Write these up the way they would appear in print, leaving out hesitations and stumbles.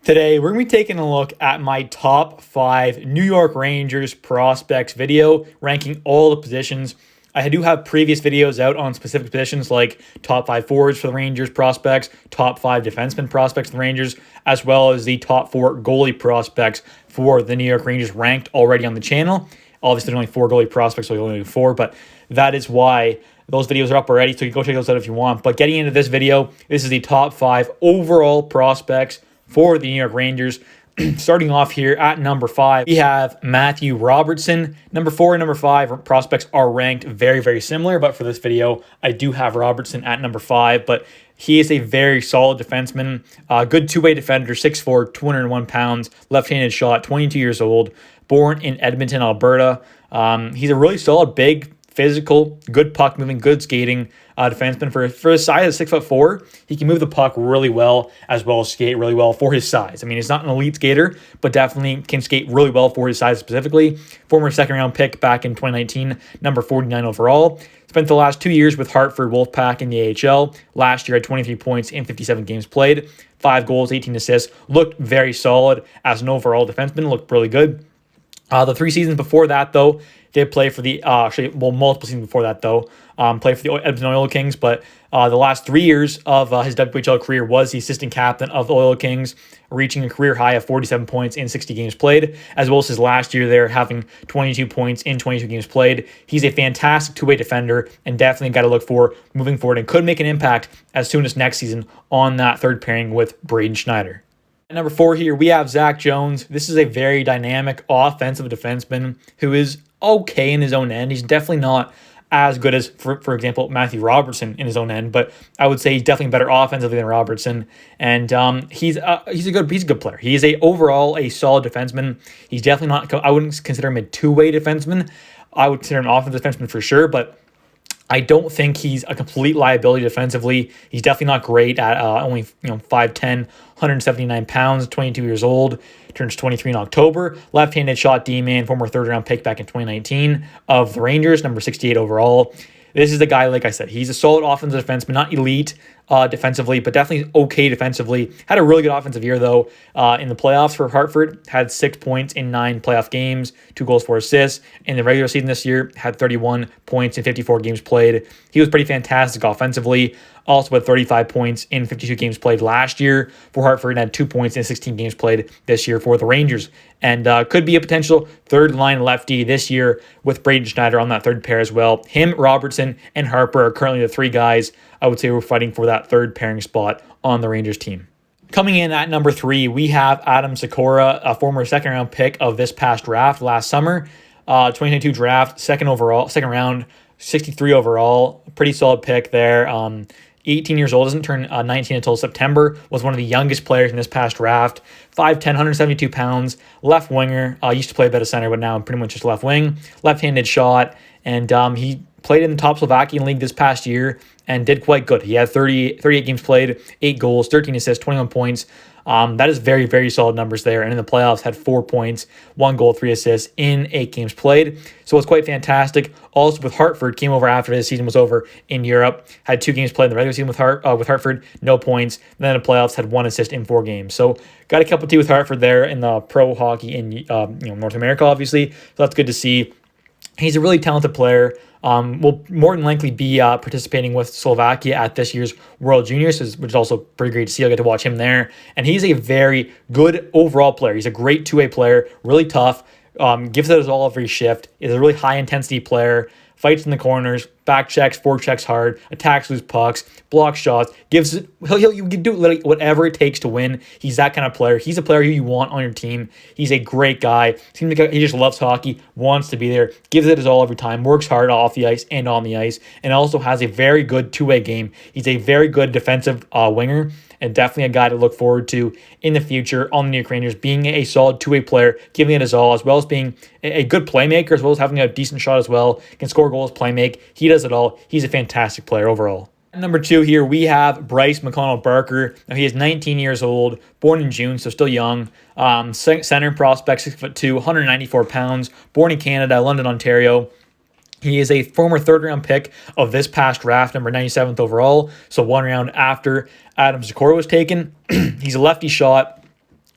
Today, we're going to be taking a look at my top 5 New York Rangers prospects video, ranking all the positions. I do have previous videos out on specific positions like top 5 forwards for the Rangers prospects, top 5 defenseman prospects for the Rangers, as well as the top 4 goalie prospects for the New York Rangers ranked already on the channel. Obviously, there's only 4 goalie prospects, so we only do 4, but that is why those videos are up already, so you can go check those out if you want. But getting into this video, this is the top 5 overall prospects for the New York Rangers. Starting off here at number 5, we have Matthew Robertson. Number 4 and number 5 prospects are ranked very, very similar, but for this video, I do have Robertson at number 5, but he is a very solid defenseman, good two-way defender, 6'4", 201 pounds, left-handed shot, 22 years old, born in Edmonton, Alberta. He's a really solid, big, physical, good puck moving, good skating defenseman. For his size of 6'4", he can move the puck really well as skate really well for his size. I mean, he's not an elite skater, but definitely can skate really well for his size specifically. Former second-round pick back in 2019, number 49 overall. Spent the last 2 years with Hartford Wolfpack in the AHL. Last year had 23 points in 57 games played, 5 goals, 18 assists. Looked very solid as an overall defenseman. Looked really good. The 3 seasons before that, though, did play for the, multiple seasons before that, though, played for the Edmonton Oil Kings, but the last 3 years of his WHL career was the assistant captain of the Oil Kings, reaching a career high of 47 points in 60 games played, as well as his last year there having 22 points in 22 games played. He's a fantastic two-way defender and definitely got to look for moving forward and could make an impact as soon as next season on that third pairing with Braden Schneider. At number 4 here, we have Zach Jones. This is a very dynamic offensive defenseman who is okay in his own end. He's definitely not as good as, for example, Matthew Robertson in his own end, but I would say he's definitely better offensively than Robertson. And he's a good player. He is overall a solid defenseman. He's definitely not. I wouldn't consider him a two-way defenseman. I would consider him an offensive defenseman for sure, but I don't think he's a complete liability defensively. He's definitely not great at only 5'10", 179 pounds, 22 years old, turns 23 in October. Left-handed shot D-man, former third-round pick back in 2019 of the Rangers, number 68 overall. This is the guy, like I said, he's a solid offensive defenseman, not elite defensively, but definitely okay defensively. Had a really good offensive year, though, in the playoffs for Hartford. Had 6 points in 9 playoff games, 2 goals, 4 assists. In the regular season this year, had 31 points in 54 games played. He was pretty fantastic offensively. Also had 35 points in 52 games played last year for Hartford and had 2 points in 16 games played this year for the Rangers. And could be a potential third-line lefty this year with Braden Schneider on that third pair as well. Him, Robertson, and Harper are currently the 3 guys I would say we're fighting for that third pairing spot on the Rangers team. Coming in at number 3, we have Adam Sikora, a former second-round pick of this past draft last summer. 2022 draft, second round, 63 overall. Pretty solid pick there. 18 years old, doesn't turn 19 until September, was one of the youngest players in this past draft. 5'10", 172 pounds, left winger. Used to play a bit of center, but now pretty much just left wing. Left-handed shot, and he played in the top Slovakian league this past year and did quite good. He had 38 games played, 8 goals, 13 assists, 21 points. That is very, very solid numbers there. And in the playoffs, had 4 points, 1 goal, 3 assists in 8 games played. So it's quite fantastic. Also with Hartford, came over after his season was over in Europe. Had 2 games played in the regular season with Hartford, no points. And then in the playoffs, had 1 assist in 4 games. So got a cup of tea with Hartford there in the pro hockey in North America, obviously. So that's good to see. He's a really talented player. Will more than likely be participating with Slovakia at this year's World Juniors, which is also pretty great to see. I get to watch him there. And he's a very good overall player. He's a great two-way player, really tough, gives it his all every shift, is a really high-intensity player, fights in the corners, back checks, forward checks hard, attacks loose pucks, blocks shots, you can do literally whatever it takes to win. He's that kind of player. He's a player who you want on your team. He's a great guy. Seems like he just loves hockey, wants to be there, gives it his all every time, works hard off the ice and on the ice, and also has a very good two-way game. He's a very good defensive winger, and definitely a guy to look forward to in the future on the New York Rangers, being a solid two-way player, giving it his all, as well as being a good playmaker, as well as having a decent shot as well, can score goals, playmake. He does it all. He's a fantastic player overall. Number 2 here, we have Bryce McConnell-Barker. Now, he is 19 years old, born in June, so still young. Center prospect, 6'2", 194 pounds, born in Canada, London, Ontario. He is a former third-round pick of this past draft, number 97th overall, so 1 round after Adam Sikora was taken. He's a lefty shot,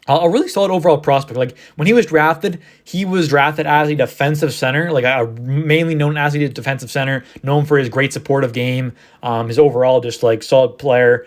A really solid overall prospect. Like when he was drafted as a defensive center, like mainly known as a defensive center, known for his great supportive game, his overall just like solid player,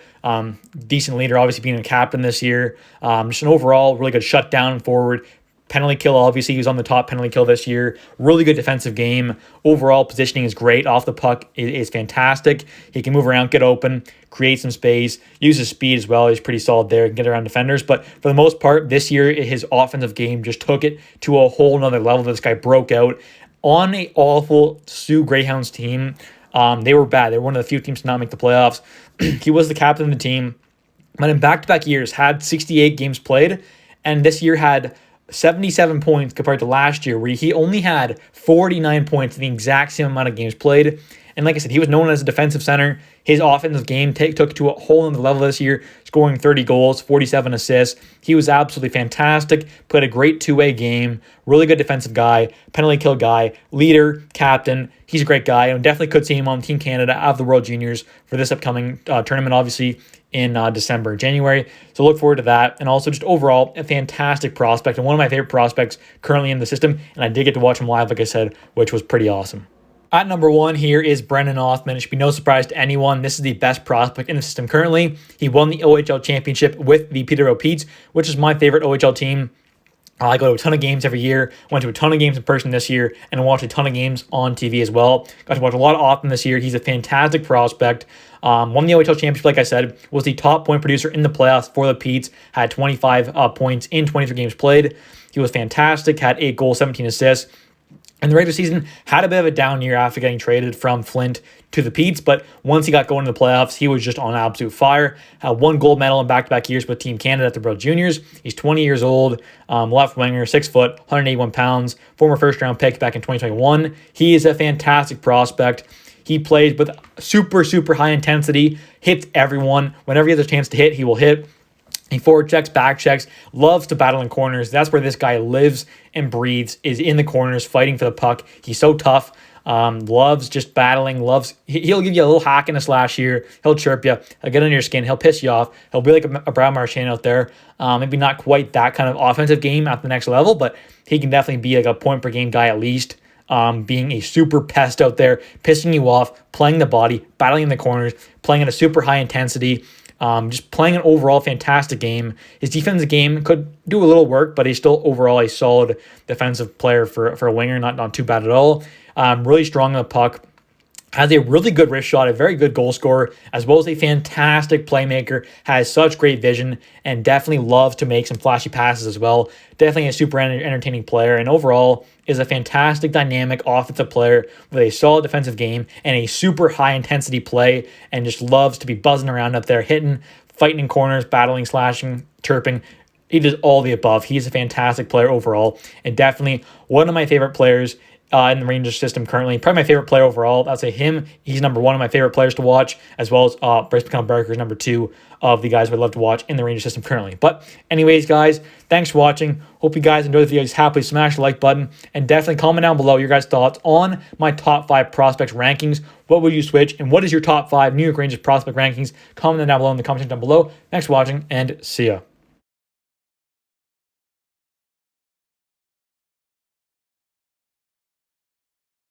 decent leader, obviously being a captain this year, just an overall really good shutdown forward. Penalty kill, obviously, he was on the top penalty kill this year. Really good defensive game. Overall positioning is great. Off the puck is fantastic. He can move around, get open, create some space, use his speed as well. He's pretty solid there, get around defenders. But for the most part, this year, his offensive game just took it to a whole nother level. This guy broke out on an awful Sioux Greyhounds team. They were bad. They were one of the few teams to not make the playoffs. He was the captain of the team. But in back-to-back years, had 68 games played, and this year had 77 points compared to last year, where he only had 49 points in the exact same amount of games played. And like I said, he was known as a defensive center. His offensive game took it to a whole other level this year, scoring 30 goals, 47 assists. He was absolutely fantastic, played a great two-way game, really good defensive guy, penalty kill guy, leader, captain. He's a great guy, and definitely could see him on Team Canada of the World Juniors for this upcoming tournament, obviously, in December, January. So look forward to that. And also just overall, a fantastic prospect and one of my favorite prospects currently in the system. And I did get to watch him live, like I said, which was pretty awesome. At number 1 here is Brendan Othman. It should be no surprise to anyone. This is the best prospect in the system currently. He won the OHL championship with the Peterborough Petes, which is my favorite OHL team. I go to a ton of games every year, went to a ton of games in person this year, and watched a ton of games on TV as well. Got to watch a lot of Othman this year. He's a fantastic prospect. Won the OHL championship, like I said, was the top point producer in the playoffs for the Petes, had 25 points in 23 games played. He was fantastic, had 8 goals, 17 assists. And the regular season had a bit of a down year after getting traded from Flint to the Petes, but once he got going in the playoffs, he was just on absolute fire. Had 1 gold medal in back-to-back years with Team Canada at the World Juniors. He's 20 years old, left winger, 6 foot, 181 pounds, former first-round pick back in 2021. He is a fantastic prospect. He plays with super, super high intensity, hits everyone. Whenever he has a chance to hit, he will hit. He forward checks, back checks, loves to battle in corners. That's where this guy lives and breathes, is in the corners, fighting for the puck. He's so tough, loves just battling, he'll give you a little hack in a slash here. He'll chirp you, he'll get under your skin, he'll piss you off. He'll be like a Brad Marchand out there. Maybe not quite that kind of offensive game at the next level, but he can definitely be like a point per game guy at least. Being a super pest out there, pissing you off, playing the body, battling in the corners, playing at a super high intensity. Just playing an overall fantastic game. His defensive game could do a little work, but he's still overall a solid defensive player for a winger, not too bad at all. Really strong on the puck. Has a really good wrist shot, a very good goal scorer, as well as a fantastic playmaker, has such great vision, and definitely loves to make some flashy passes as well. Definitely a super entertaining player, and overall is a fantastic dynamic offensive player with a solid defensive game and a super high intensity play, and just loves to be buzzing around up there, hitting, fighting in corners, battling, slashing, chirping. He does all the above. He's a fantastic player overall, and definitely one of my favorite players in the Rangers system currently. Probably my favorite player overall. I'll say him. He's number 1 of my favorite players to watch, as well as Bryce McConnell-Barker is number 2 of the guys I'd love to watch in the Rangers system currently. But anyways, guys, thanks for watching. Hope you guys enjoyed the video. Just happily smash the like button, and definitely comment down below your guys' thoughts on my top 5 prospects rankings. What would you switch, and what is your top 5 New York Rangers prospect rankings? Comment them down below in the comment section down below. Thanks for watching, and see ya.